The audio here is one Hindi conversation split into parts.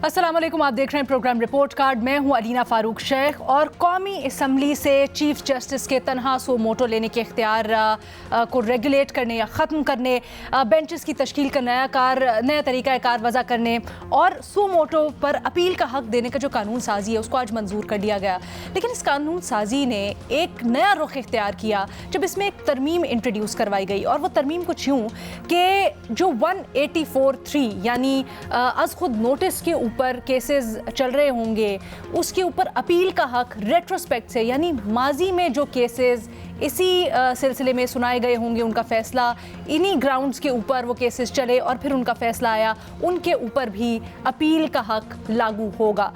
अस्सलाम वालेकुम, आप देख रहे हैं प्रोग्राम रिपोर्ट कार्ड। मैं हूं अलीना फारूक शेख। और कौमी असम्बली से चीफ जस्टिस के तनहा सो मोटो लेने के इख्तियार को रेगुलेट करने या ख़त्म करने, बेंचेस की तश्कील का नया तरीका कार वज़ा करने और सो मोटो पर अपील का हक़ देने का जो कानून साजी है उसको आज मंजूर कर लिया गया। लेकिन इस कानून साजी ने एक नया रुख इख्तियार किया जब इसमें एक तरमीम इंट्रोड्यूस करवाई गई। और वो तरमीम कुछ यूँ कि जो 184(3 यानी अज खुद नोटिस के ऊपर केसेस चल रहे होंगे उसके ऊपर अपील का हक रेट्रोस्पेक्ट से, यानी माजी में जो केसेस इसी सिलसिले में सुनाए गए होंगे उनका फ़ैसला, इन्हीं ग्राउंड्स के ऊपर वो केसेस चले और फिर उनका फ़ैसला आया, उनके ऊपर भी अपील का हक लागू होगा।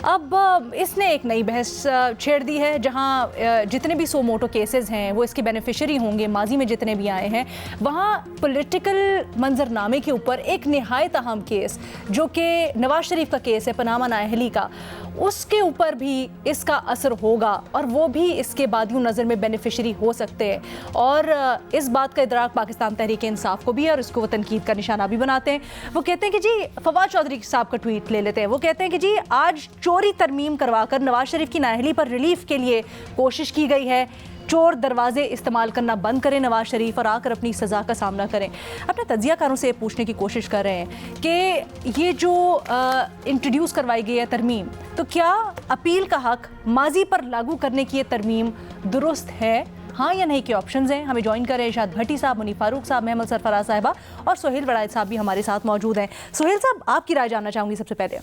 अब इसने एक नई बहस छेड़ दी है जहां जितने भी सो मोटो केसेस हैं वो इसके बेनिफिशरी होंगे। माजी में जितने भी आए हैं वहाँ पॉलिटिकल मंजरनामे के ऊपर एक निहायत अहम केस जो कि नवाज शरीफ का केस है, पनामा नाअहली का, उसके ऊपर भी इसका असर होगा और वो भी इसके बादियों नज़र में बेनिफिशरी हो सकते हैं। और इस बात का इदराक पाकिस्तान तहरीक इंसाफ को भी है और इसको वो तनकीद का निशाना भी बनाते हैं। वो कहते हैं कि जी, फवाद चौधरी साहब का ट्वीट ले लेते हैं। वो कहते हैं कि जी, आज चोरी तरमीम करवाकर नवाज शरीफ की नाअहली पर रिलीफ के लिए कोशिश की गई है। चोर दरवाजे इस्तेमाल करना बंद करें नवाज शरीफ और आकर अपनी सज़ा का सामना करें। अपने तज्जियाकारों से पूछने की कोशिश कर रहे हैं कि ये जो इंट्रोड्यूस करवाई गई है तरमीम, तो क्या अपील का हक माजी पर लागू करने की ये तरमीम दुरुस्त है, हाँ या नहीं के ऑप्शंस हैं। हमें ज्वाइन करें इरशाद भट्टी साहब, मुनीफ फारूक साहब, महमद सरफराज साहिबा और सोहेल वड़ायत साहब भी हमारे साथ मौजूद हैं। सोहेल साहब, आपकी राय जानना चाहूँगी सबसे पहले।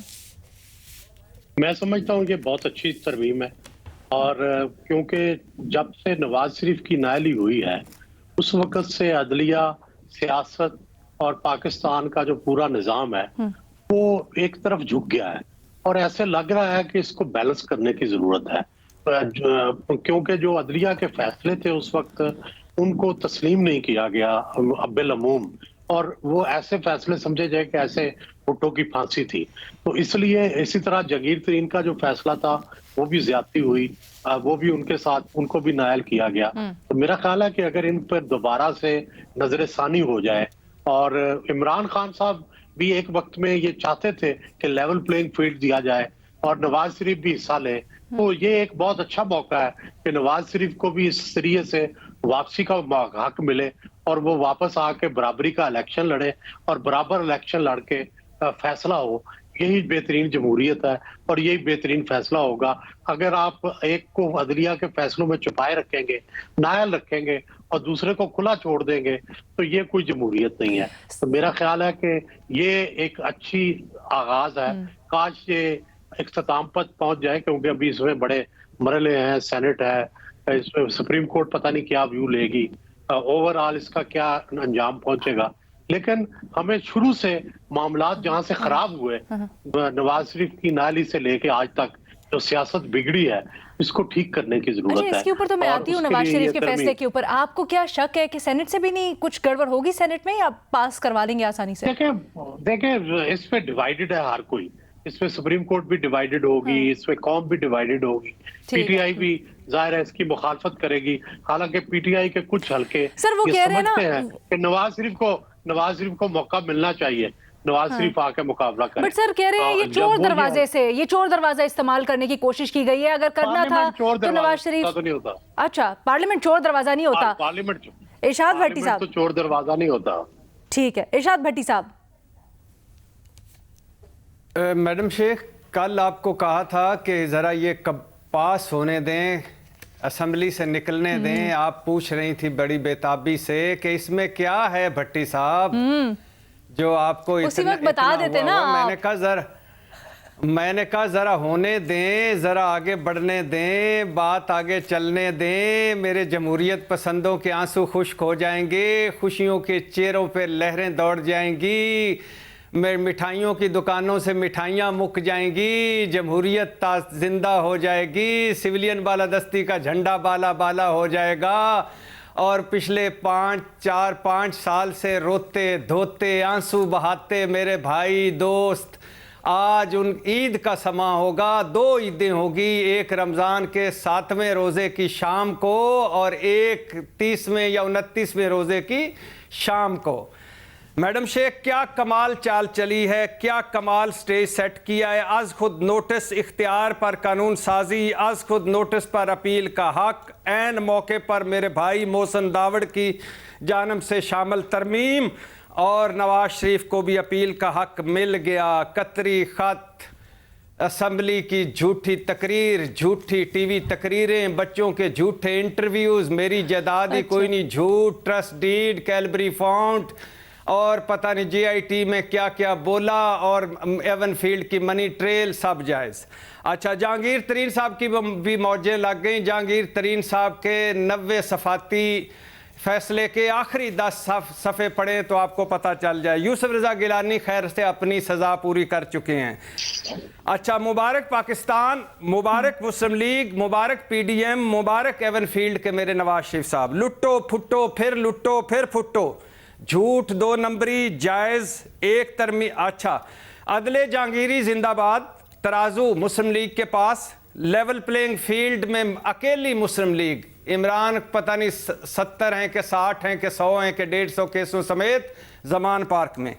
मैं समझता हूँ कि बहुत अच्छी तरमीम है और क्योंकि जब से नवाज शरीफ की नाअहली हुई है उस वक़्त से अदलिया, सियासत और पाकिस्तान का जो पूरा निज़ाम है वो एक तरफ झुक गया है और ऐसे लग रहा है कि इसको बैलेंस करने की ज़रूरत है। क्योंकि जो अदलिया के फैसले थे उस वक्त उनको तस्लीम नहीं किया गया बिल अमूम, और वो ऐसे फैसले समझे जाए कि ऐसे भुट्टो की फांसी थी। तो इसलिए इसी तरह जगीर तरीन का जो फैसला था वो भी ज्यादती हुई, वो भी उनके साथ उनको भी नायल किया गया। तो मेरा ख्याल है कि अगर इन पर दोबारा से नजर सानी हो जाए, और इमरान खान साहब भी एक वक्त में ये चाहते थे कि लेवल प्लेइंग फील्ड दिया जाए और नवाज शरीफ भी हिस्सा ले, तो ये एक बहुत अच्छा मौका है कि नवाज शरीफ को भी इस जरिए से वापसी का हक मिले और वो वापस आके बराबरी का इलेक्शन लड़े और बराबर इलेक्शन लड़के फैसला हो। यही बेहतरीन जमहूरियत है और यही बेहतरीन फैसला होगा। अगर आप एक को अदलिया के फैसलों में छुपाए रखेंगे, नायल रखेंगे और दूसरे को खुला छोड़ देंगे तो ये कोई जमहूरियत नहीं है। तो मेरा ख्याल है कि ये एक अच्छी आगाज है। काश ये इख्तिताम पर पहुंच जाए, क्योंकि अभी इसमें बड़े मरहले हैं, सेनेट है, इसमें सुप्रीम कोर्ट पता नहीं क्या व्यू लेगी, ओवरऑल इसका क्या अंजाम पहुंचेगा। लेकिन हमें शुरू से मामलात जहां से खराब हुए, नवाज शरीफ की नाअहली से लेके आज तक जो सियासत बिगड़ी है इसको ठीक करने की जरूरत है। इसके ऊपर तो मैं आती हूँ नवाज शरीफ के फैसले के ऊपर। आपको क्या शक है कि सेनेट से भी नहीं कुछ गड़बड़ होगी सेनेट में, या पास करवा लेंगे आसानी से? देखें इस पे डिवाइडेड है हर कोई, इसमें सुप्रीम कोर्ट भी डिवाइडेड होगी, इसमें कौम भी डिवाइडेड होगी, पीटीआई भी जाहिर है इसकी मुखालफत करेगी। हालांकि पीटीआई के कुछ हल्के सर वो कह रहे हैं ना कि नवाज शरीफ को मौका मिलना चाहिए, नवाज शरीफ आके मुकाबला करे। बट सर कह रहे हैं ये चोर दरवाजा इस्तेमाल करने की कोशिश की गई है। अगर करना था तो नवाज शरीफ तो नहीं होता। अच्छा, पार्लियामेंट चोर दरवाजा नहीं होता। पार्लियामेंट इरशाद भट्टी साहब तो चोर दरवाजा नहीं होता। ठीक है, इरशाद भट्टी साहब। मैडम शेख, कल आपको कहा था कि ज़रा ये कब पास होने दें, असेंबली से निकलने दें। आप पूछ रही थी बड़ी बेताबी से कि इसमें क्या है भट्टी साहब जो आपको उसी वक्त बता देते ना। मैंने कहा ज़रा होने दें, ज़रा आगे बढ़ने दें, बात आगे चलने दें। मेरे जमहूरियत पसंदों के आंसू खुश्क हो जाएंगे, खुशियों के चेहरों पे लहरें दौड़ जाएंगी, मेरी मिठाइयों की दुकानों से मिठाइयाँ मुक जाएंगी, जमहूरियत जिंदा हो जाएगी, सिविलियन बालादस्ती का झंडा बाला बाला हो जाएगा। और पिछले 5 साल से रोते धोते आंसू बहाते मेरे भाई दोस्त, आज उन ईद का समा होगा। 2 ईदें होगी, एक रमज़ान के 7वें रोज़े की शाम को और एक 30वें या 29वें रोज़े की शाम को। मैडम शेख, क्या कमाल चाल चली है, क्या कमाल स्टेज सेट किया है। आज खुद नोटिस इख्तियार पर कानून साजी, आज खुद नोटिस पर अपील का हक, ऐन मौके पर मेरे भाई मोहसिन दावड़ की जानब से शामिल तरमीम और नवाज शरीफ को भी अपील का हक मिल गया। कतरी खत, असम्बली की झूठी तकरीर, झूठी टीवी तकरीरें, बच्चों के झूठे इंटरव्यूज़, मेरी जायदाद ही कोई नहीं, झूठ, ट्रस्ट डीड, कैलबरी फाउंट और पता नहीं जीआईटी में क्या क्या बोला और एवन फील्ड की मनी ट्रेल, सब जायज़। अच्छा, जहांगीर तरीन साहब की भी मौजें लग गई। जहांगीर तरीन साहब के 90 सफाती फैसले के आखिरी 10 सफ़े पढ़े तो आपको पता चल जाए। यूसुफ रज़ा गिलानी खैर से अपनी सज़ा पूरी कर चुके हैं। अच्छा, मुबारक पाकिस्तान, मुबारक मुस्लिम लीग, मुबारक पीडीएम, मुबारक एवन फील्ड के मेरे नवाज शरीफ साहब। लुट्टो फुट्टो फिर लुट्टो फिर फुट्टो, झूठ, 2 नंबरी, जायज़, एक तरमी। अच्छा, अदले जहांगीरी जिंदाबाद, तराजू मुस्लिम लीग के पास, लेवल प्लेइंग फील्ड में अकेली मुस्लिम लीग, इमरान पता नहीं 70 हैं कि 60 हैं कि 100 हैं कि 150 केसों समेत जमान पार्क में।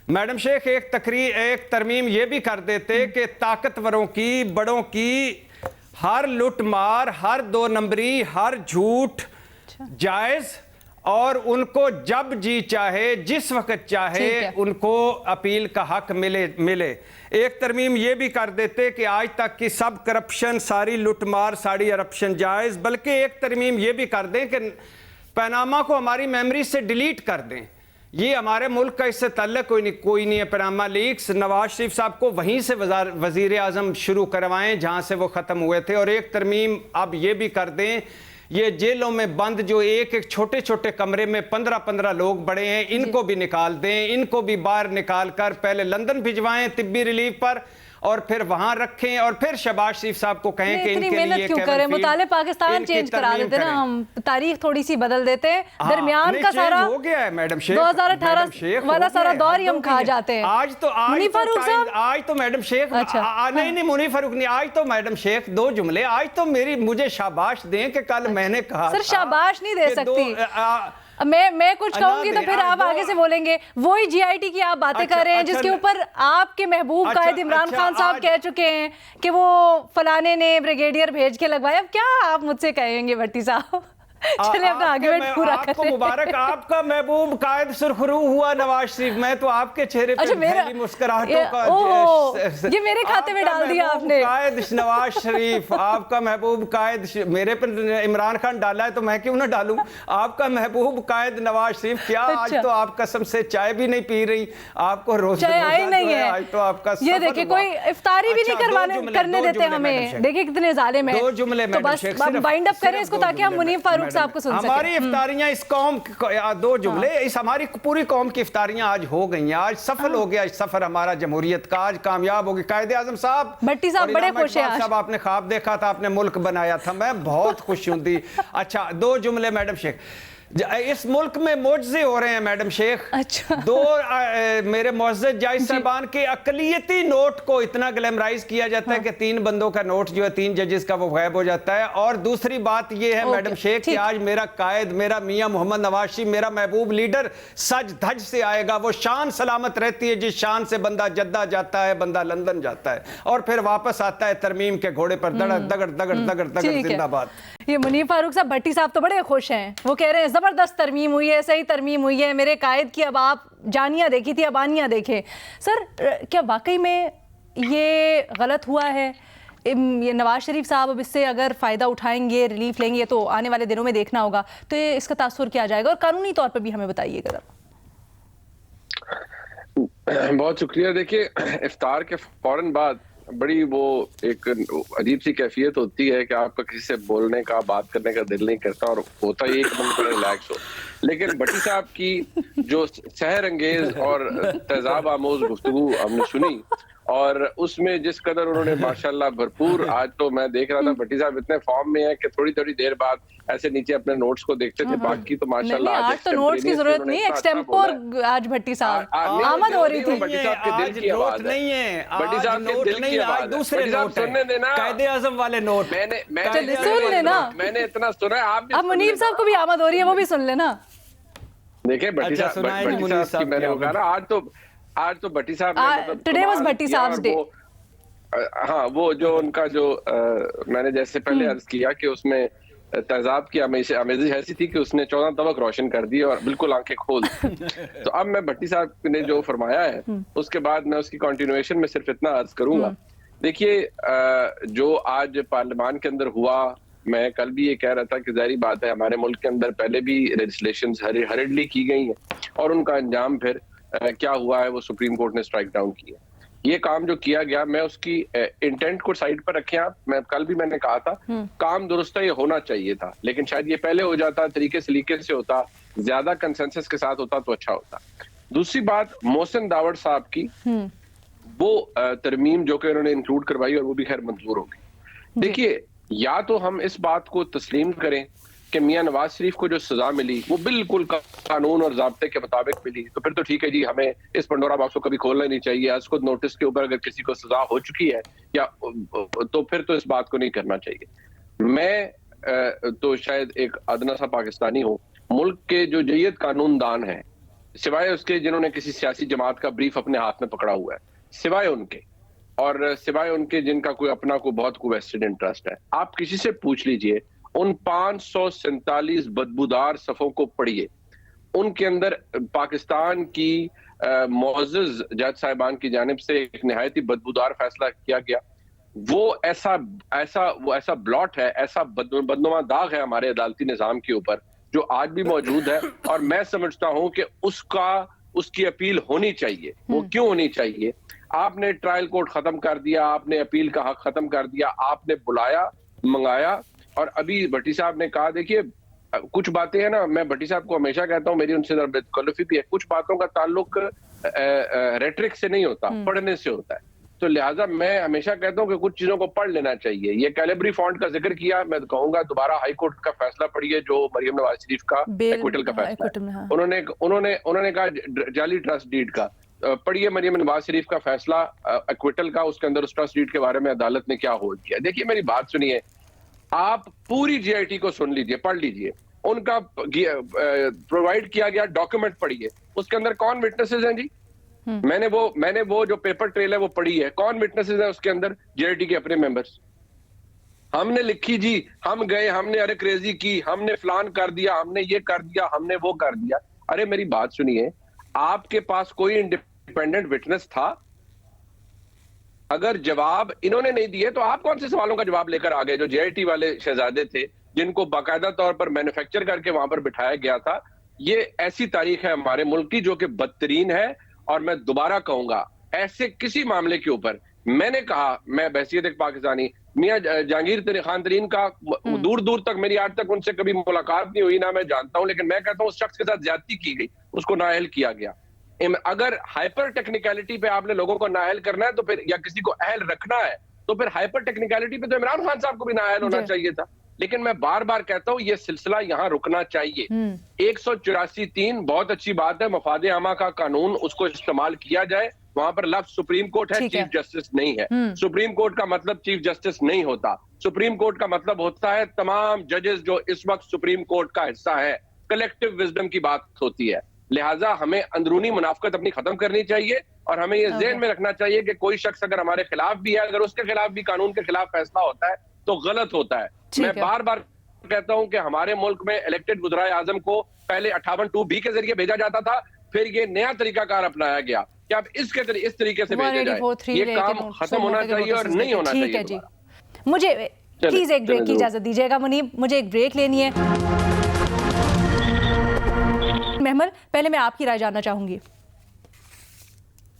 मैडम शेख, एक तरमीम ये भी कर देते कि ताकतवरों की, बड़ों की हर लुट मार, हर 2 नंबरी, हर झूठ जायज़ और उनको जब जी चाहे, जिस वक्त चाहे उनको अपील का हक मिले। एक तरमीम ये भी कर देते कि आज तक की सब करप्शन, सारी लुटमार, सारी करप्शन जायज़। बल्कि एक तरमीम ये भी कर दें कि पनामा को हमारी मेमोरी से डिलीट कर दें। ये हमारे मुल्क का इससे ताल्लुक कोई नहीं है। पनामा लीक्स, नवाज शरीफ साहब को वहीं से वज़ीर आज़म शुरू करवाएं जहाँ से वो ख़त्म हुए थे। और एक तरमीम अब ये भी कर दें, ये जेलों में बंद जो एक छोटे छोटे कमरे में 15-15 लोग बड़े हैं, इनको भी निकाल दें, इनको भी बाहर निकाल कर पहले लंदन भिजवाएं तिब्बी रिलीफ पर और फिर वहां रखें और फिर शहबाज शरीफ साहब को कहें कि इनके लिए क्यों करें, मुताले पाकिस्तान चेंज करा देते ना, हम तारीख थोड़ी सी बदल देते हैं। दरमियान का सारा हो गया है मैडम शेख, 2018 वाला सारा दौर ही हम खा जाते हैं। आज तो मैडम शेख, नहीं मुनीफ फारूक नहीं, आज तो मैडम शेख 2 जुमले, आज तो मुझे शाबाश दें कि कल मैंने कहा सर शाबाश नहीं दे सकती मैं कुछ कहूंगी तो फिर आप आगे से बोलेंगे। वही जीआईटी की आप बातें कर रहे हैं जिसके ऊपर आपके महबूब कायद इमरान खान साहब कह चुके हैं कि वो फलाने ने ब्रिगेडियर भेज के लगवाया। अब क्या आप मुझसे कहेंगे भट्टी साहब? चलिए अपना आर्गुमेंट पूरा करें। मुबारक, आपका महबूब कायद सुरखरू हुआ नवाज शरीफ। मैं तो आपके चेहरे पे पहली मुस्कुराहटों का ये मेरे खाते में डाल दिया आपने। कायद नवाज शरीफ, आपका महबूब कायद, मेरे पर इमरान खान डाला है तो मैं क्यों ना डालूं। आपका महबूब कायद नवाज शरीफ, क्या आज तो आप कसम से चाय भी नहीं पी रही, आपको रोज चाय नहीं है। आज तो आपका ये देखिए कोई इफ्तारी भी नहीं करने देते हमें। देखिए कितने जालिम हैं। 2 जुमले तो बस बाइंड अप करें इसको ताकि हम मुनीफ फारूक साहब को सुन सकें। हमारी इफ्तारियां इस कौम, 2 जुमले, इस हमारी पूरी कौम की इफ्तारियां आज हो गई हैं। आज सफल हो गया सफर हमारा जमहूरियत का, आज कामयाब हो गई। कायदे आजम साहब, भट्टी साहब बड़े खुश हैं। साहब आपने ख्वाब देखा था, आपने मुल्क बनाया था, मैं बहुत खुश हूं दी। अच्छा, 2 जुमले मैडम शेख, इस मुल्क में मोजज़े हो रहे हैं मैडम शेख। अच्छा। 2 मेरे मोअज़्ज़ज़ जज साहबान के अक़लियती नोट को इतना ग्लैमराइज किया जाता है कि 3 बंदों का नोट जो है 3 जजेस का वो गायब हो जाता है। और दूसरी बात ये है मैडम शेख कि आज मेरा कायद, मेरा मियां मोहम्मद नवाज शरीफ, मेरा महबूब लीडर सज धज से आएगा। वो शान सलामत रहती है जिस शान से बंदा जद्दा जाता है, बंदा लंदन जाता है और फिर वापस आता है तरमीम के घोड़े पर, दगड़ दगड़ दगड़ दगड़ जिंदाबाद। ये मुनीफ फारूक साहब, भट्टी साहब तो बड़े खुश हैं। वो कह रहे हैं जबरदस्त तरमीम हुई है, सही तरमीम हुई है मेरे कायद की। अब आप जानिया देखी थी, अब आनिया देखें। सर क्या वाकई में ये गलत हुआ है? ये नवाज शरीफ साहब अब इससे अगर फ़ायदा उठाएंगे, रिलीफ लेंगे, तो आने वाले दिनों में देखना होगा, तो ये इसका तासुर क्या जाएगा? और कानूनी तौर पर भी हमें बताइएगा। बहुत शुक्रिया। देखिए, इफ्तार के फौरन बाद बड़ी वो एक अजीब सी कैफियत होती है कि आपका किसी से बोलने का, बात करने का दिल नहीं करता और होता ही एक मन रिलैक्स हो। लेकिन भट्टी साहब की जो सहर अंगेज और तेजाब आमोज गुफ्तगू हमने सुनी और उसमें जिस कदर उन्होंने माशाल्लाह भरपूर, आज तो मैं देख रहा था भट्टी साहब इतने फॉर्म में है कि थोड़ी थोड़ी देर बाद ऐसे नीचे अपने नोट्स को देखते थे। बाकी तो माशाल्लाह आज तो नोट्स की जरूरत नहीं, एक्सटेम्पोर आज भट्टी साहब आमद हो रही थी। भट्टी साहब के दिल की आवाज नहीं है, भट्टी साहब के दिल की आवाज, दूसरे नोट सुनने देना, कायदे आज़म वाले नोट। मैंने सुन लेना, मैंने इतना सुना है। आप अब मुनीफ साहब को भी आमद हो रही है, वो भी सुन लेना। देखिए भट्टी अच्छा, साहब सुनाइए भट्टी मुनीर साहब की साहब मैंने क्या कहा ना, आज तो भट्टी साहब ने मतलब टुडे वाज कमाल भट्टी किया। साहब्स और डे। हाँ, वो जो उनका जो मैंने जैसे पहले अर्ज किया कि उसमें तेजाब की आमेज़ी ऐसी थी कि उसने 14 तबक रोशन कर दिए और बिल्कुल आंखें खोल दी। तो अब मैं भट्टी साहब ने जो फरमाया है उसके बाद मैं उसकी कंटिन्यूएशन में सिर्फ इतना अर्ज करूंगा। देखिए, जो आज पार्लियामान के अंदर हुआ, मैं कल भी ये कह रहा था कि जाहिर बात है हमारे मुल्क के अंदर पहले भी लेजिस्लेशंस हरिडली की गई हैं और उनका अंजाम फिर क्या हुआ है वो सुप्रीम कोर्ट ने स्ट्राइक डाउन किया। ये काम जो किया गया, मैं उसकी इंटेंट को साइड पर रखें आप, मैं कल भी मैंने कहा था काम दुरुस्त ये होना चाहिए था, लेकिन शायद ये पहले हो जाता, तरीके सलीके से होता, ज्यादा कंसेंसस के साथ होता तो अच्छा होता। दूसरी बात, मोहसिन दावड़ साहब की वो तरमीम जो कि उन्होंने इंक्लूड करवाई और वो भी खैर मंजूर हो गई। देखिए, या तो हम इस बात को तस्लीम करें कि मियां नवाज शरीफ को जो सजा मिली वो बिल्कुल कानून और ज़ाब्ते के मुताबिक मिली, तो फिर तो ठीक है जी, हमें इस पंडोरा बॉक्स को कभी खोलना नहीं चाहिए। आज खुद नोटिस के ऊपर अगर किसी को सजा हो चुकी है या तो फिर तो इस बात को नहीं करना चाहिए। मैं तो शायद एक अदना सा पाकिस्तानी हूँ, मुल्क के जो जय्यद कानूनदान हैं, सिवाय उसके जिन्होंने किसी सियासी जमात का ब्रीफ अपने हाथ में पकड़ा हुआ है, सिवाय उनके और सिवाय उनके जिनका कोई अपना कोई बहुत कोई वेस्टेड इंटरेस्ट है, आप किसी से पूछ लीजिए, उन 547 बदबूदार सफ़ों को पढ़िए। उनके अंदर पाकिस्तान की मुअज़्ज़ज़ जज साहिबान की जानिब से एक निहायत ही बदबूदार फैसला किया गया। वो ऐसा ब्लॉट है, ऐसा बदनुमा दाग है हमारे अदालती निज़ाम के ऊपर जो आज भी मौजूद है। और मैं समझता हूं कि उसकी अपील होनी चाहिए। वो क्यों होनी चाहिए? आपने ट्रायल कोर्ट खत्म कर दिया, आपने अपील का हक खत्म कर दिया, आपने बुलाया, मंगाया, और अभी भट्टी साहब ने कहा, देखिए कुछ बातें हैं ना, मैं भट्टी साहब को हमेशा कहता हूं, मेरी उनसे तकल्लुफ़ी भी है, कुछ बातों का ताल्लुक रेटरिक से नहीं होता, पढ़ने से होता है। तो लिहाजा मैं हमेशा कहता हूं कि कुछ चीजों को पढ़ लेना चाहिए। ये कैलिब्री फॉन्ट का जिक्र किया, मैं कहूंगा दोबारा हाई कोर्ट का फैसला पढ़िए जो मरियम नवाज शरीफ का एक्विटल का फैसला है। उन्होंने कहा जाली ट्रस्ट डीड का, पढ़िए मरियम नवाज शरीफ का फैसला एक्विटल का, उसके अंदर उस ट्रस्ट डीड के बारे में अदालत ने क्या होल्ड किया। देखिए मेरी बात सुनिए, आप पूरी जीआईटी को सुन लीजिए, पढ़ लीजिए, उनका प्रोवाइड किया गया डॉक्यूमेंट पढ़िए, उसके अंदर कौन विटनेसेस हैं जी? मैंने वो जो पेपर ट्रेल है वो पढ़ी है, कौन विटनेसेस है उसके अंदर? जीआईटी के अपने मेंबर्स। हमने लिखी जी, हम गए, हमने अरे क्रेजी की, हमने फलान कर दिया, हमने ये कर दिया, हमने वो कर दिया। अरे मेरी बात सुनिए, आपके पास कोई इंडिपेंडेंट विटनेस था? अगर जवाब इन्होंने नहीं दिए तो आप कौन से सवालों का जवाब लेकर आ गए? जो जेआईटी वाले शहजादे थे जिनको बाकायदा तौर पर मैन्युफैक्चर करके वहां पर बिठाया गया था। ये ऐसी तारीख है हमारे मुल्क की जो कि बदतरीन है। और मैं दोबारा कहूंगा, ऐसे किसी मामले के ऊपर मैंने कहा, मैं बहसियत एक पाकिस्तानी, मियां जहांगीर खान तरीन का दूर दूर तक मेरी आज तक उनसे कभी मुलाकात नहीं हुई, ना मैं जानता हूं, लेकिन मैं कहता हूं उस शख्स के साथ ज्यादती की गई, उसको नाअहल किया गया। अगर हाइपर टेक्निकलिटी पे आपने लोगों को नाअहल करना है तो फिर, या किसी को अहल रखना है तो फिर हाइपर टेक्निकलिटी पे तो इमरान खान साहब को भी नाअहल होना चाहिए था। लेकिन मैं बार बार कहता हूं ये सिलसिला यहां रुकना चाहिए। 184(3) बहुत अच्छी बात है, मफादे आमा का कानून, उसको इस्तेमाल किया जाए। वहां पर लफ्ज सुप्रीम कोर्ट है, चीफ जस्टिस नहीं है। सुप्रीम कोर्ट का मतलब चीफ जस्टिस नहीं होता। सुप्रीम कोर्ट का मतलब होता है तमाम जजेस जो इस वक्त सुप्रीम कोर्ट का हिस्सा है। कलेक्टिव विजडम की बात होती है। लिहाजा हमें अंदरूनी मुनाफकत अपनी खत्म करनी चाहिए और हमें ये ज़हन में रखना चाहिए कि कोई शख्स अगर हमारे खिलाफ भी है, अगर उसके खिलाफ भी कानून के खिलाफ फैसला होता है तो गलत होता है। मैं बार बार कहता हूं कि हमारे मुल्क में इलेक्टेड वज़राए आज़म को पहले 58(2)B के जरिए भेजा जाता था, फिर ये नया तरीकाकार अपनाया गया कि अब इस तरीके से भेजा जाए। ये काम खत्म होना चाहिए और नहीं होना चाहिए। मुझे प्लीज एक ब्रेक की इजाजत दीजिएगा मुनीब, मुझे एक ब्रेक लेनी है। महमल, पहले मैं आपकी राय जानना चाहूंगी।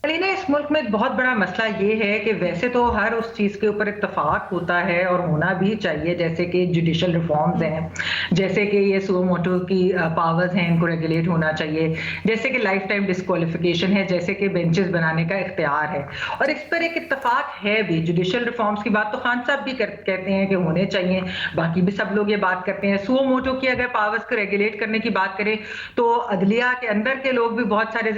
अलीना, इस मुल्क में एक बहुत बड़ा मसला ये है कि वैसे तो हर उस चीज़ के ऊपर इत्तफाक होता है और होना भी चाहिए, जैसे कि जुडिशल रिफॉर्म्स हैं, जैसे कि ये सुओ मोटो की पावर्स हैं, इनको रेगुलेट होना चाहिए, जैसे कि लाइफ टाइम डिस्क्वालिफिकेशन है, जैसे कि बेंचेस बनाने का इख्तियार है, और इस पर एक इत्तफाक है भी। जुडिशल रिफॉर्म्स की बात तो खान साहब भी कहते हैं कि होने चाहिए, बाकी भी सब लोग ये बात करते हैं। सुओ मोटो की अगर पावर्स को रेगुलेट करने की बात करें तो अदलिया के अंदर के लोग भी बहुत सारे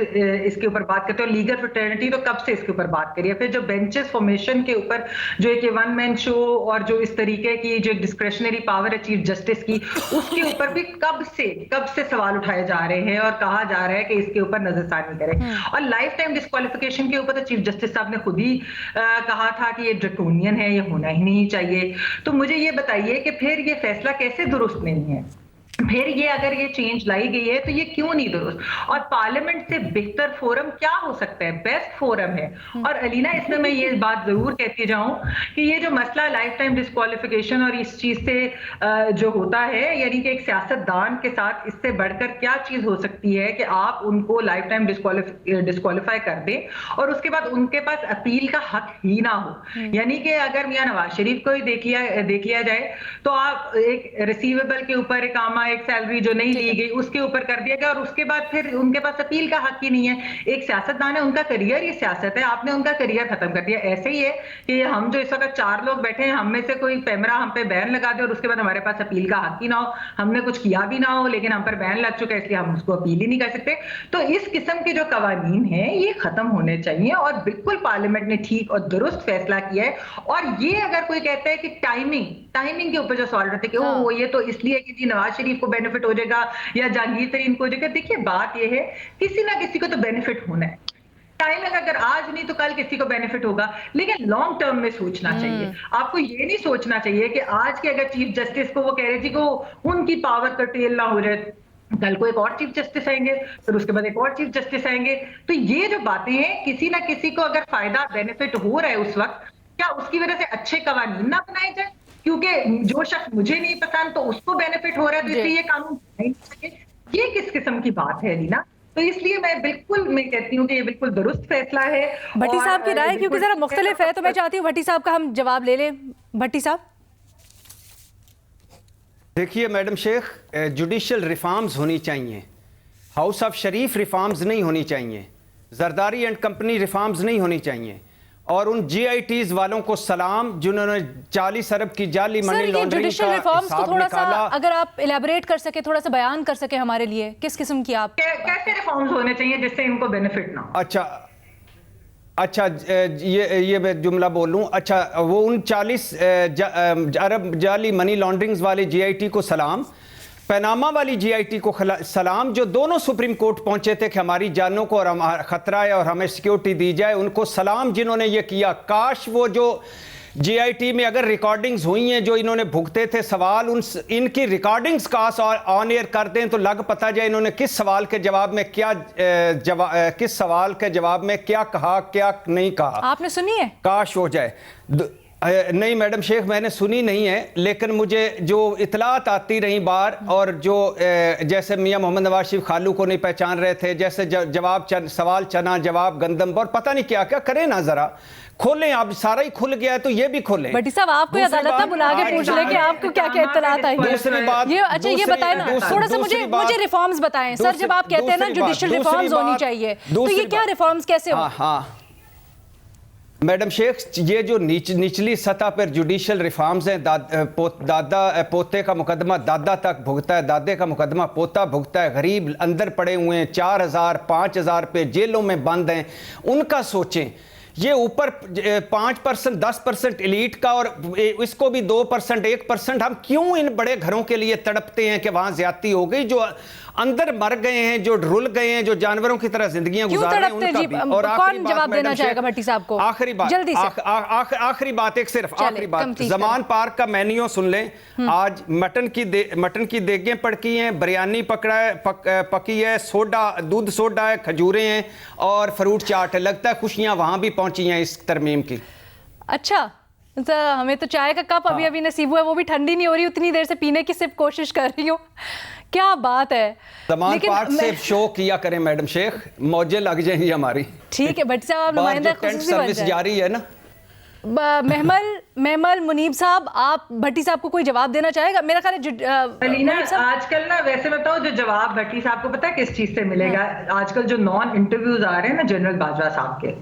इसके ऊपर बात करते हैं, और लीगल फ्रेटर्निटी तो कब से इसके ऊपर बात करी है, फिर जो बेंचेस फॉर्मेशन के ऊपर जो एक वन मैन शो और जो इस तरीके की जो डिस्क्रेशनरी पावर है चीफ जस्टिस की, उसके ऊपर भी कब से सवाल उठाए जा रहे हैं और कहा जा रहा है कि इसके ऊपर नजरसानी करें। और लाइफ टाइम डिस्क्वालिफिकेशन के ऊपर तो चीफ जस्टिस साहब ने खुद ही कहा था कि ये ड्रैकोनियन है, ये होना ही नहीं चाहिए। तो मुझे ये बताइए कि फिर ये फैसला कैसे दुरुस्त नहीं है, फिर ये अगर ये चेंज लाई गई है तो ये क्यों नहीं दुरुस्त, और पार्लियामेंट से बेहतर फोरम क्या हो सकता है, बेस्ट फोरम है। और अलीना इसमें मैं ये बात जरूर कहती जाऊं कि ये जो मसला लाइफ टाइम डिस्क्वालिफिकेशन और इस चीज से जो होता है, यानी कि एक सियासतदान के साथ इससे बढ़कर क्या चीज हो सकती है कि आप उनको लाइफ टाइम डिस्क्वालीफाई कर दें और उसके बाद उनके पास अपील का हक ही ना हो। यानी कि अगर मियां नवाज शरीफ को ही देख लिया जाए तो आप एक रिसीवेबल के ऊपर एक सैलरी जो नहीं ली गई उसके ऊपर कर दिया गया और उसके बाद फिर उनके पास अपील का हक ही नहीं है। एक सियासतदान है, उनका करियर ये सियासत है, आपने उनका करियर खत्म कर दिया। ऐसे ही है कि हम जो इस वक्त 4 लोग बैठे हैं, हम में से कोई पैमरा हम पे बैन लगा दे और उसके बाद हमारे पास अपील का हक ही ना हो, हमने कुछ किया भी ना हो लेकिन हम पर बैन लग चुका है इसलिए हम उसको अपील ही नहीं कर सकते। तो इस किस्म के जो कवानीन है ये खत्म होने चाहिए और बिल्कुल पार्लियामेंट ने ठीक और दुरुस्त फैसला किया है। और ये अगर कोई कहता है कि टाइमिंग के ऊपर जो सवाल रहते हैं कि वो ये तो इसलिए कि जी नवाज शरीफ को बेनिफिट हो जाएगा या जहांगीर तरीन को हो जाएगा, देखिए बात ये है किसी ना किसी को तो बेनिफिट होना है। टाइमिंग अगर आज नहीं तो कल किसी को बेनिफिट होगा, लेकिन लॉन्ग टर्म में सोचना चाहिए। आपको ये नहीं सोचना चाहिए कि आज के अगर चीफ जस्टिस को वो कह रहे थे कि उनकी पावर कर्टेल ना हो जाए, कल को एक और चीफ जस्टिस आएंगे, फिर उसके बाद एक और चीफ जस्टिस आएंगे। तो ये जो बातें हैं, किसी ना किसी को अगर फायदा बेनिफिट हो रहा है उस वक्त, क्या उसकी वजह से अच्छे कवानीन ना बनाए जाए? क्योंकि जो शख्स मुझे नहीं पसंद तो उसको बेनिफिट हो रहा है तो इसलिए ये कानून नहीं सके। ये किस किस्म की बात है लीना? तो इसलिए मैं कहती हूँ कि ये बिल्कुल दुरुस्त फैसला है। भट्टी साहब की राय क्योंकि जरा मुख्तलिफ है तो मैं चाहती हूँ भट्टी साहब का हम जवाब ले लें। भट्टी साहब, देखिए मैडम शेख, जुडिशल रिफॉर्म्स होनी चाहिए, हाउस ऑफ शरीफ रिफॉर्म्स नहीं होनी चाहिए, जरदारी एंड कंपनी रिफॉर्म्स नहीं होनी चाहिए। और उन जीआईटीज वालों को सलाम जिन्होंने 40 अरब की जाली मनी लॉन्ड्रिंग का हिसाब निकाला। अगर आप इलैबोरेट कर सके, थोड़ा सा बयान कर सके हमारे लिए, किस किस्म की आप कैसे रिफॉर्म्स होने चाहिए जिससे इनको बेनिफिट ना हो? अच्छा ये मैं जुमला बोलूं। अच्छा, वो उन 40 अरब जाली मनी लॉन्ड्रिंग्स वाले जीआईटी को सलाम, पनामा वाली जीआईटी को सलाम, जो दोनों सुप्रीम कोर्ट पहुंचे थे कि हमारी जानों को और हमारा खतरा है और हमें सिक्योरिटी दी जाए, उनको सलाम जिन्होंने ये किया। काश वो जो जीआईटी में अगर रिकॉर्डिंग्स हुई हैं जो इन्होंने भुगते थे सवाल, इनकी रिकॉर्डिंग्स काश ऑन एयर कर दें तो लग पता जाए इन्होंने किस सवाल के जवाब में क्या कहा, क्या नहीं कहा। आपने सुनी है? काश हो जाए। नहीं मैडम शेख, मैंने सुनी नहीं है, लेकिन मुझे जो इतलात आती रही बार, और जो जैसे मियां मोहम्मद नवाज शरीफ खालू को नहीं पहचान रहे थे, जैसे सवाल चना जवाब गंदम और पता नहीं क्या क्या करें ना, जरा खोलें। आप सारा ही खुल गया है तो ये भी खोलें। भट्टी साहब, आपको अदालत में बुला के पूछ ले कि आपको क्या क्या इत्तलात आई। दूसरी बात, ये बताएं ना थोड़ा सा मुझे रिफॉर्म्स बताएं सर। जब आप कहते हैं ना जुडिशियल रिफॉर्म्स होनी चाहिए, तो ये क्या रिफॉर्म्स कैसे हो? हाँ मैडम शेख, ये जो निचली सतह पर जुडिशियल रिफॉर्म्स हैं, दादा पोते का मुकदमा दादा तक भुगता है, दादे का मुकदमा पोता भुगता है, गरीब अंदर पड़े हुए हैं, 4000 5000 पे जेलों में बंद हैं, उनका सोचें। ये ऊपर 5% 10% एलीट का, और इसको भी 2% 1%। हम क्यों इन बड़े घरों के लिए तड़पते हैं कि वहां ज्यादती हो गई? जो अंदर मर गए हैं, जो रुल गए हैं, जो जानवरों की तरह जिंदगियां गुजार रहे हैं, उनका भी। और कौन जवाब देना चाहेगा भट्टी साहब को? आखिरी बात, जल्दी से आखिरी बात, एक सिर्फ आखिरी बात, जमान पार्क का मेन्यू सुन लें। आज मटन की देगें पड़की हैं, बिरयानी पकी है, सोडा दूध सोडा है, खजूरें हैं और फ्रूट चाट है। लगता है खुशियां वहां भी पहुंची हैं इस तरमीम की। अच्छा, तो हमें तो चाय का कप अभी नसीब हुआ है, वो भी ठंडी नहीं हो रही, उतनी देर से पीने की सिर्फ कोशिश कर रही हूँ। क्या बात है। तमाम पार्क से शो किया करें मैडम शेख, मौजें लग जाएंगी हमारी। ठीक है भट्टी साहब, नुमाइंदा खुसूसी सर्विस जारी है ना। महमल मुनीब साहब, आप भट्टी साहब को कोई जवाब देना चाहेगा? मेरा ख्याल है आजकल ना, वैसे बताओ, जो जवाब भट्टी साहब को पता है किस चीज से मिलेगा? आजकल जो नॉन इंटरव्यूज आ रहे हैं ना जनरल बाजवा साहब के,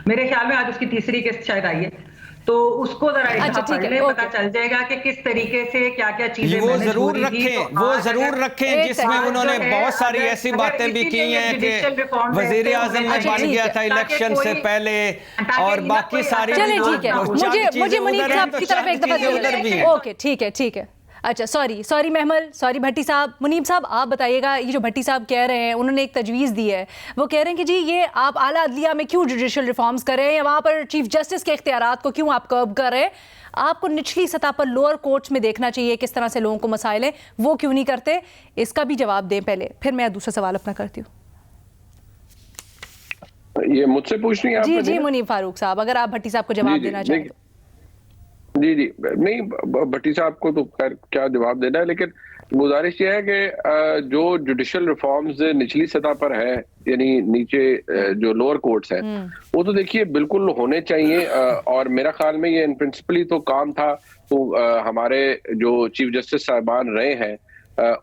मेरे ख्याल में आज उसकी तीसरी किस्त शायद आई है। तो उसको जरा एक अच्छा, दफा ठीक पढ़ है, ले, ओके। पता चल जाएगा कि किस तरीके से क्या क्या चीजें वो मैनेज हो जरूर रही थी। रखें, तो वो आज जरूर अगर- रखें एक जिसमें सेकंड। उन्होंने जो है, बहुत सारी अगर- ऐसी अगर बातें भी की इसीलिए हैं judicial कि reform वजीर रहते आजम होंगे, अच्छा, बन ठीक गया है। था इलेक्शन से पहले, ताकि और इनका बाकी कोई सारे चलिए, भी ठीक है, ना हो। मुझे मुनीब उधर हैं, साहब तो की तरफ एक चंद दफा चीजें उधर भी हैं। ओके, ठीक है। अच्छा, सॉरी महमल, सॉरी भट्टी साहब। मुनीब साहब आप बताइएगा, ये जो भट्टी साहब कह रहे हैं, उन्होंने एक तजवीज़ दी है, वो कह रहे हैं कि जी ये आप आला अदलिया में क्यों जुडिशल रिफॉर्म्स करें या वहाँ पर चीफ जस्टिस के इख्तियारात को क्यों आप कर्ब कर रहे हैं? आपको निचली सतह पर लोअर कोर्ट्स में देखना चाहिए किस तरह से लोगों को मसाइल हैं, वो क्यों नहीं करते? इसका भी जवाब दें पहले, फिर मैं दूसरा सवाल अपना करती हूँ। ये मुझसे पूछनी है जी आपने? जी मुनीब फारूक साहब, अगर आप भट्टी साहब को जवाब देना चाहें तो। जी नहीं, भट्टी साहब को तो खैर क्या जवाब देना है, लेकिन गुजारिश ये है कि जो जुडिशल रिफॉर्म्स निचली सतह पर है, यानी नीचे जो लोअर कोर्ट्स हैं, वो तो देखिए बिल्कुल होने चाहिए। और मेरा ख्याल में ये इन प्रिंसिपली तो काम था, तो हमारे जो चीफ जस्टिस साहिबान रहे हैं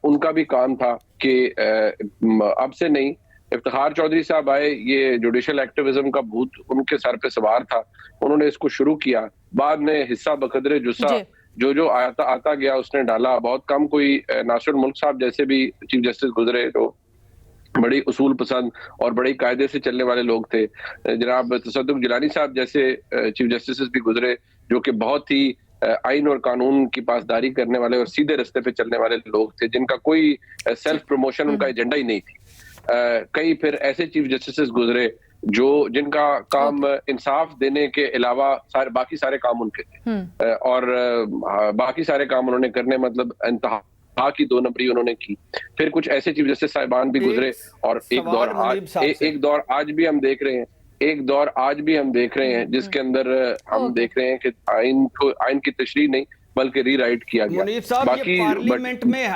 उनका भी काम था कि अब से नहीं, इफ्तिखार चौधरी साहब आए, ये जुडिशल एक्टिविज्म का भूत उनके सर पे सवार था, उन्होंने इसको शुरू किया, बाद में हिस्सा बकदरे जुस्सा जो आता गया उसने डाला। बहुत कम कोई नासिर मुल्क साहब जैसे भी चीफ जस्टिस गुजरे जो बड़ी उसूल पसंद और बड़ी कायदे से चलने वाले लोग थे। जनाब तसद्दुक जिलानी साहब जैसे चीफ जस्टिस भी गुजरे जो कि बहुत ही आइन और कानून की पासदारी करने वाले और सीधे रास्ते पे चलने वाले लोग थे, जिनका कोई सेल्फ प्रमोशन उनका एजेंडा ही नहीं थी। कई फिर ऐसे चीफ जस्टिस गुजरे जो जिनका काम इंसाफ देने के अलावा बाकी सारे काम उनके थे, और बाकी सारे काम उन्होंने करने मतलब इंतहा की 2 नंबरी उन्होंने की। फिर कुछ ऐसे चीफ जस्टिस साहिबान भी गुजरे, और एक दौर आज भी हम देख रहे हैं जिसके अंदर हम देख रहे हैं कि आइन की तशरीह नहीं बल्कि रीराइट किया गया। मुनीब साहब, ये पार्लियामेंट में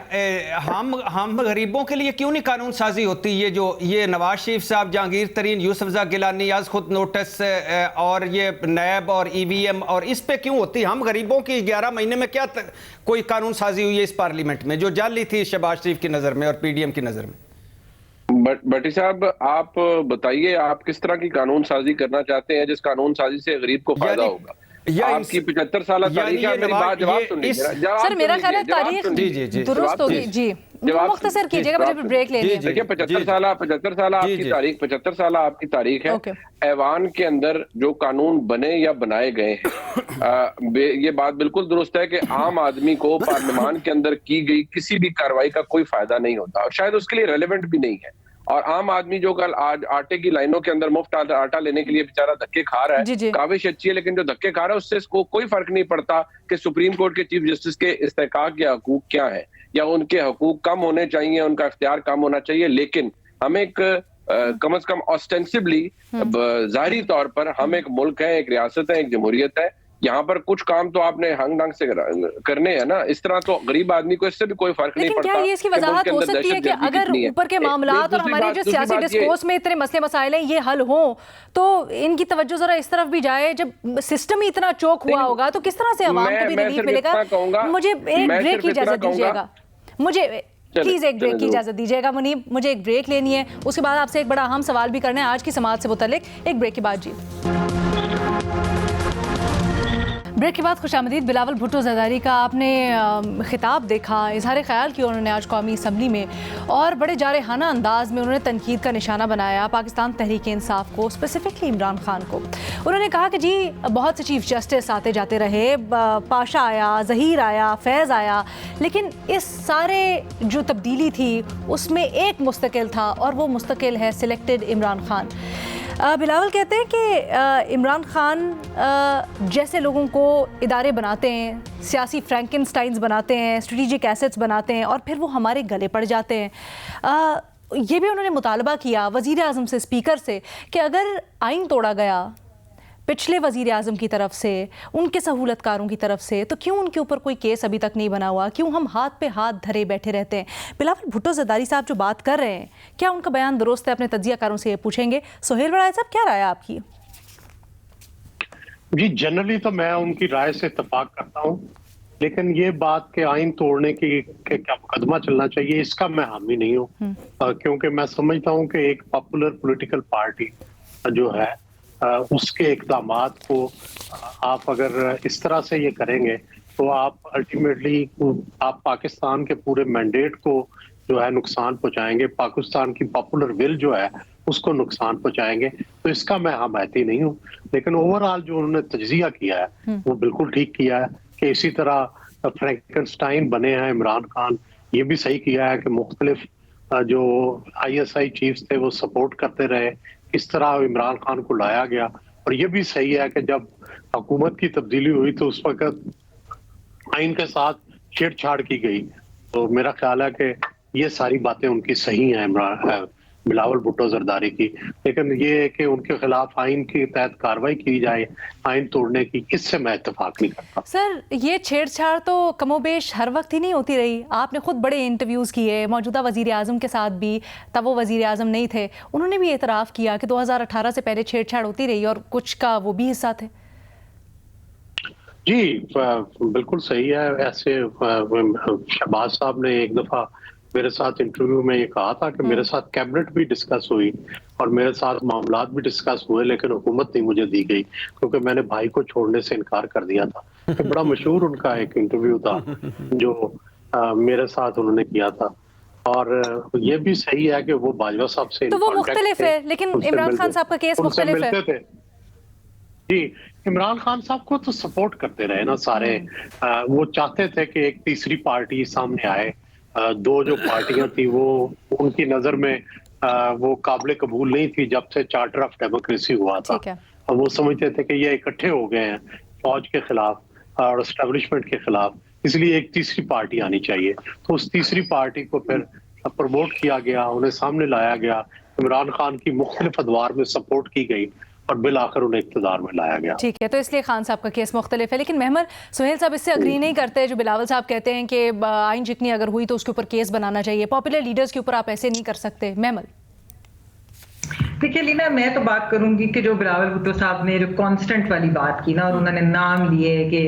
हम गरीबों के लिए क्यों नहीं कानून साजी होती? ये नवाज शरीफ साहब, जहांगीर तरीन, यूसुफजा गिलानी आज खुद नोटिस, और ये नैब और ईवीएम, और इस पे क्यों होती? हम गरीबों की 11 महीने में क्या कोई कानून साजी हुई है इस पार्लियामेंट में जो जाली थी शहबाज शरीफ की नजर में और पीडीएम की नजर में? भट्टी साहब, आप बताइए आप किस तरह की कानून साजी करना चाहते हैं जिस कानून साजी से गरीब को फायदा होगा? आपकी 75 साल तारीख है, मेरी बात जवाब सुन लीजिए। सर मेरा ख्याल है तारीख दुरुस्त होगी। जी मुख्तसर कीजिएगा, मुझे ब्रेक लेनी है। देखिए 75 साल आपकी तारीख, 75 साल आपकी तारीख है। ऐवान के अंदर जो कानून बने या बनाए गए हैं, ये बात बिल्कुल दुरुस्त है कि आम आदमी को पार्लियामान के अंदर की गई किसी भी कार्रवाई का कोई फायदा नहीं होता, और शायद उसके लिए रेलेवेंट भी नहीं है। और आम आदमी जो कल आज आटे की लाइनों के अंदर मुफ्त आटा लेने के लिए बेचारा धक्के खा रहा है, काबिश अच्छी है, लेकिन जो धक्के खा रहा है उससे इसको कोई फर्क नहीं पड़ता कि सुप्रीम कोर्ट के चीफ जस्टिस के इस्तेहकाक या हकूक क्या है, या उनके हकूक कम होने चाहिए, उनका इख्तियार कम होना चाहिए। लेकिन हम एक कम से कम ऑस्टेंसिबली जाहिरी तौर पर हम एक मुल्क है, एक रियासत है, एक जमहूरियत है, यहाँ पर कुछ काम तो आपने हंग ढंग से करने हैं ना। इस तरह तो गरीब आदमी को इससे भी कोई फर्क नहीं पड़ता। लेकिन क्या ये इसकी वजाहत हो सकती है कि अगर ऊपर के मामलात और हमारे जो सियासी डिस्कोर्स में इतने मसले मसाइल हैं ये हल हों, तो इनकी तवज्जो जरा इस तरफ भी जाए? जब सिस्टम ही इतना चोक हुआ होगा तो किस तरह से अवाम को भी रिलीफ मिलेगा? मुझे एक ब्रेक की इजाजत दीजिएगा, मुझे प्लीज एक ब्रेक की इजाजत दीजिएगा मुनीब, मुझे एक ब्रेक लेनी है। उसके बाद आपसे एक बड़ा अहम सवाल भी करना है आज की समाज से मुतल्लिक। एक ब्रेक के बाद जी। ब्रेक के बाद खुशामदीद। बिलावल भुट्टो ज़रदारी का आपने खिताब देखा, इजहार ख्याल किया उन्होंने आज कौमी असम्बली में, और बड़े जारहाना अंदाज में उन्होंने तनकीद का निशाना बनाया पाकिस्तान तहरीक इंसाफ को, स्पेसिफिकली इमरान खान को। उन्होंने कहा कि जी बहुत से चीफ जस्टिस आते जाते रहे, पाशा आया, ज़हीर आया, फैज़ आया, लेकिन इस सारे जो तब्दीली थी उसमें एक मुस्तकिल था, और वो मुस्तकिल है सिलेक्टेड इमरान खान। बिलावल कहते हैं कि इमरान खान जैसे लोगों को इदारे बनाते हैं, सियासी फ्रैंकेनस्टाइन्स बनाते हैं, स्ट्रेटेजिक एसेट्स बनाते हैं, और फिर वो हमारे गले पड़ जाते हैं। ये भी उन्होंने मुतालबा किया वज़ीर आज़म से, स्पीकर से, कि अगर आइन तोड़ा गया पिछले वज़ीर आज़म की तरफ से, उनके सहूलतकारों की तरफ से, तो क्यों उनके ऊपर कोई केस अभी तक नहीं बना हुआ? क्यों हम हाथ पे हाथ धरे बैठे रहते हैं? बिलावल भुट्टो ज़रदारी साहब जो बात कर रहे हैं, क्या उनका बयान दुरुस्त है? अपने तज्जियाकारों से ये पूछेंगे। सोहेल वड़ाई साहब, क्या राय है आपकी? जी जनरली तो मैं उनकी राय से इत्तेफाक करता हूँ, लेकिन ये बात के आइन तोड़ने की क्या मुकदमा चलना चाहिए, इसका मैं हामी नहीं हूँ, क्योंकि मैं समझता हूँ कि एक पॉपुलर पॉलिटिकल पार्टी जो है उसके इक़दामात को आप अगर इस तरह से ये करेंगे तो आप अल्टीमेटली आप पाकिस्तान के पूरे मैंडेट को जो है नुकसान पहुंचाएंगे, पाकिस्तान की पॉपुलर विल जो है उसको नुकसान पहुंचाएंगे। तो इसका मैं हमायती नहीं हूँ, लेकिन ओवरऑल जो उन्होंने तज्जिया किया है वो बिल्कुल ठीक किया है कि इसी तरह फ्रैंकनस्टाइन बने हैं इमरान खान, ये भी सही किया है कि मुख्तलिफ जो ISI चीफ्स थे वो सपोर्ट करते रहे, किस तरह इमरान खान को लाया गया। और ये भी सही है कि जब हुकूमत की तब्दीली हुई तो उस वक्त आइन के साथ छेड़छाड़ की गई। तो मेरा ख्याल है कि ये सारी बातें उनकी सही हैं बिलावल भुट्टो जरदारी की, लेकिन ये है कि उनके खिलाफ आइन के तहत कार्रवाई की जाए आइन तोड़ने की, इससे मैं इत्तेफाक नहीं करता। सर, ये छेड़छाड़ तो कमोबेश हर वक्त ही नहीं होती रही। आपने खुद बड़े इंटरव्यूज़ किए मौजूदा वज़ीर आज़म के साथ भी, तब वो वज़ीर आज़म नहीं थे, उन्होंने भी एतराफ़ किया कि 2018 से पहले छेड़छाड़ होती रही और कुछ का वो भी हिस्सा थे। जी बिल्कुल सही है। ऐसे शहबाज साहब ने एक दफ़ा मेरे साथ इंटरव्यू में ये कहा था कि मेरे साथ कैबिनेट भी डिस्कस हुई और मेरे साथ मामलात भी डिस्कस हुए, लेकिन हुकूमत नहीं मुझे दी गई क्योंकि मैंने भाई को छोड़ने से इनकार कर दिया था। तो बड़ा मशहूर उनका एक इंटरव्यू था जो मेरे साथ उन्होंने किया था। और ये भी सही है कि वो बाजवा साहब से तो वो मुख्तलिफ है, लेकिन इमरान खान साहब का केस मुख्तलिफ है। जी, इमरान खान साहब को तो सपोर्ट करते रहे ना सारे। वो चाहते थे कि एक तीसरी पार्टी सामने आए। दो जो पार्टियां थी वो उनकी नजर में वो काबिल कबूल नहीं थी जब से चार्टर ऑफ डेमोक्रेसी हुआ था। और वो समझते थे कि ये इकट्ठे हो गए हैं फौज के खिलाफ और एस्टेब्लिशमेंट के खिलाफ, इसलिए एक तीसरी पार्टी आनी चाहिए। तो उस तीसरी पार्टी को फिर प्रमोट किया गया, उन्हें सामने लाया गया, इमरान खान की मुख्तलिफ अदवार में सपोर्ट की गई और बिल आकर उन्हें इक़्तिदार में लाया गया। ठीक है, तो इसलिए खान साहब का केस मुख्तलिफ है। लेकिन मेहमर सुहेल साहब इससे अग्री नहीं करते जो बिलावल साहब कहते हैं कि आइन जितनी अगर हुई तो उसके ऊपर केस बनाना चाहिए, पॉपुलर लीडर्स के ऊपर आप ऐसे नहीं कर सकते। मेहमल देखिए लीना, मैं तो बात करूंगी कि जो बिलावल भुट्टो साहब ने जो कांस्टेंट वाली बात की ना, और उन्होंने नाम लिए कि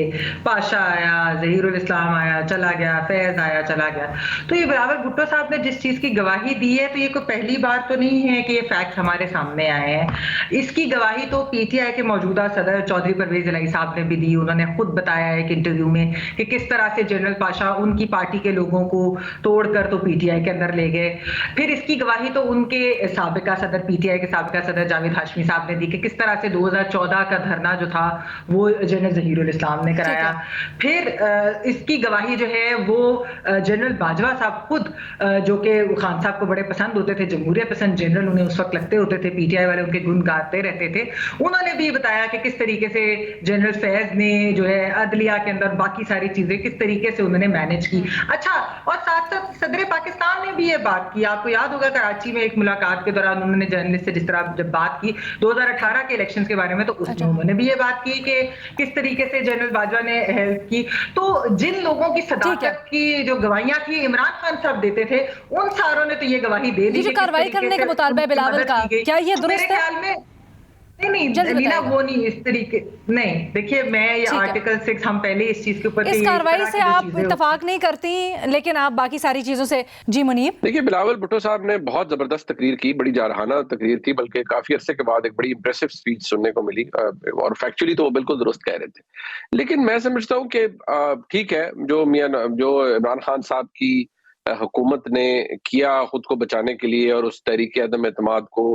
पाशा आया, ज़हीरुल इस्लाम आया चला गया, फैज आया चला गया। तो ये बिलावल भुट्टो साहब ने जिस चीज की गवाही दी है, तो ये कोई पहली बार तो नहीं है कि ये फैक्ट हमारे सामने आए हैं। इसकी गवाही तो PTI के मौजूदा सदर चौधरी परवेज इलाही साहब ने भी दी। उन्होंने खुद बताया है एक इंटरव्यू में कि किस तरह से जनरल पाशा उनकी पार्टी के लोगों को तोड़कर तो PTI के अंदर ले गए। फिर इसकी गवाही तो उनके साबिका सदर PTI के साबिका सदर जावेद हाशमी साहब ने दी कि किस तरह से 2014 का धरना जो था वो जनरल ज़हीरुल इस्लाम ने कराया। फिर इसकी गवाही जो है वो जनरल बाजवा साहब खुद, जो कि खान साहब को बड़े पसंद होते थे, जमहूरियत पसंद जनरल उन्हें उस वक्त लगते होते थे, PTI वाले उनके गुण गाते रहते थे। उन्होंने भी बताया कि किस तरीके से जनरल फैज ने जो है अदलिया के अंदर बाकी सारी चीजें किस तरीके से उन्होंने मैनेज की। अच्छा, और साथ साथ सदर पाकिस्तान ने भी ये बात की। आपको याद होगा कराची में एक मुलाकात के दौरान उन्होंने जर्नलिस्ट से जिस तरह जब बात की 2018 के इलेक्शंस के बारे में, तो उसमें उन्होंने भी ये बात की कि किस तरीके से जनरल बाजवा ने हेल्प की। तो जिन लोगों की सदाकत की जो गवाहियां थी इमरान खान साहब देते थे, उन सारों ने तो ये गवाही दे दी। जो कार्रवाई करने का मुतालबा है बिलावल का, क्या ये दुरुस्त है? ख्याल में नहीं लीना, वो नहीं इस तरीके नहीं। देखिए, मैं ये आर्टिकल 6 हम पहले इस चीज के ऊपर इस कार्रवाई से आप इत्तेफाक नहीं करती, लेकिन आप बाकी सारी चीजों से। जी मुनीब, देखिए बिलावल भुट्टो साहब ने बहुत जबरदस्त तकरीर की, बड़ी जारहाना तकरीर थी, बल्कि काफी अरसे के बाद एक बड़ी इंप्रेसिव स्पीच सुनने को मिली और फैक्चुअली तो वो बिल्कुल दुरुस्त कह रहे थे। लेकिन मैं समझता हूँ कि ठीक है, जो इमरान खान साहब की हुकूमत ने किया खुद को बचाने के लिए और उस तहरीक अदम एतमाद को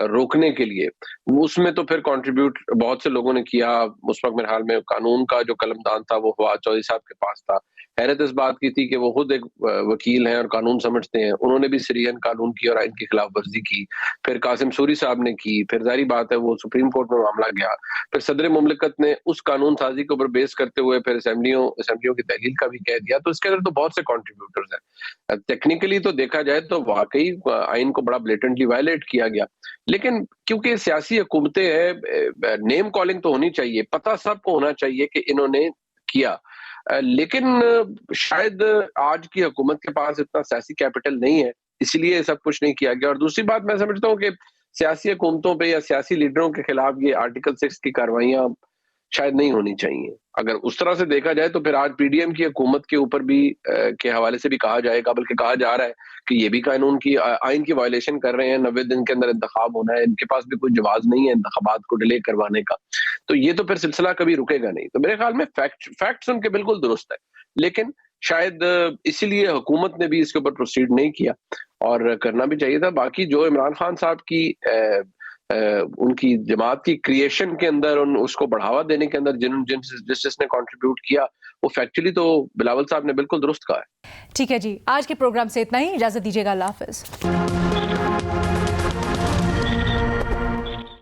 रोकने के लिए, उसमें तो फिर कंट्रीब्यूट बहुत से लोगों ने किया। उस वक्त मेरे ख्याल में कानून का जो कलमदान था वो फवाद चौधरी साहब के पास था। हैरत इस बात की थी कि वो खुद एक वकील हैं और कानून समझते हैं, उन्होंने भी सरीहन कानून की और आइन की खिलाफ वर्जी की। फिर कासिम सूरी साहब ने की, फिर जाहिर बात है वो सुप्रीम कोर्ट में मामला गया। फिर सदर मुमलिकत ने उस कानून साजी के ऊपर बेस करते हुए फिर असेंबलियों की तहलील का भी कह दिया। तो इसके अंदर तो बहुत से कॉन्ट्रीब्यूटर्स हैं। टेक्निकली तो देखा जाए तो वाकई आइन को बड़ा ब्लेटेंटली वायलेट किया गया, लेकिन क्योंकि सियासी हुकूमतें हैं, नेम कॉलिंग तो होनी चाहिए, पता सबको होना चाहिए कि इन्होंने किया। लेकिन शायद आज की हुकूमत के पास इतना सियासी कैपिटल नहीं है, इसलिए सब कुछ नहीं किया गया। और दूसरी बात मैं समझता हूँ कि सियासी हुकूमतों पे या सियासी लीडरों के खिलाफ ये आर्टिकल 6 की कार्रवाइयां शायद नहीं होनी चाहिए। अगर उस तरह से देखा जाए तो फिर आज पीडीएम की हुकूमत के ऊपर भी के हवाले से भी कहा जाएगा, बल्कि कहा जा रहा है कि ये भी कानून की आइन की वायलेशन कर रहे हैं। 90 दिन के अंदर इंतखाब होना है, इनके पास भी कोई जवाब नहीं है इंतखाबात को डिले करवाने का। तो ये तो फिर सिलसिला कभी रुकेगा नहीं। तो मेरे ख्याल में फैक्ट्स उनके बिल्कुल दुरुस्त है, लेकिन शायद इसीलिए हुकूमत ने भी इसके ऊपर प्रोसीड नहीं किया और करना भी चाहिए था। बाकी जो इमरान खान साहब की उनकी जमात की क्रिएशन के अंदर उसको बढ़ावा देने के अंदर जिसने कंट्रीब्यूट किया, वो फैक्चुअली तो बिलावल साहब ने बिल्कुल दुरुस्त कहा है। ठीक है जी, आज के प्रोग्राम से इतना ही, इजाजत दीजिएगा, अल्लाह हाफिज।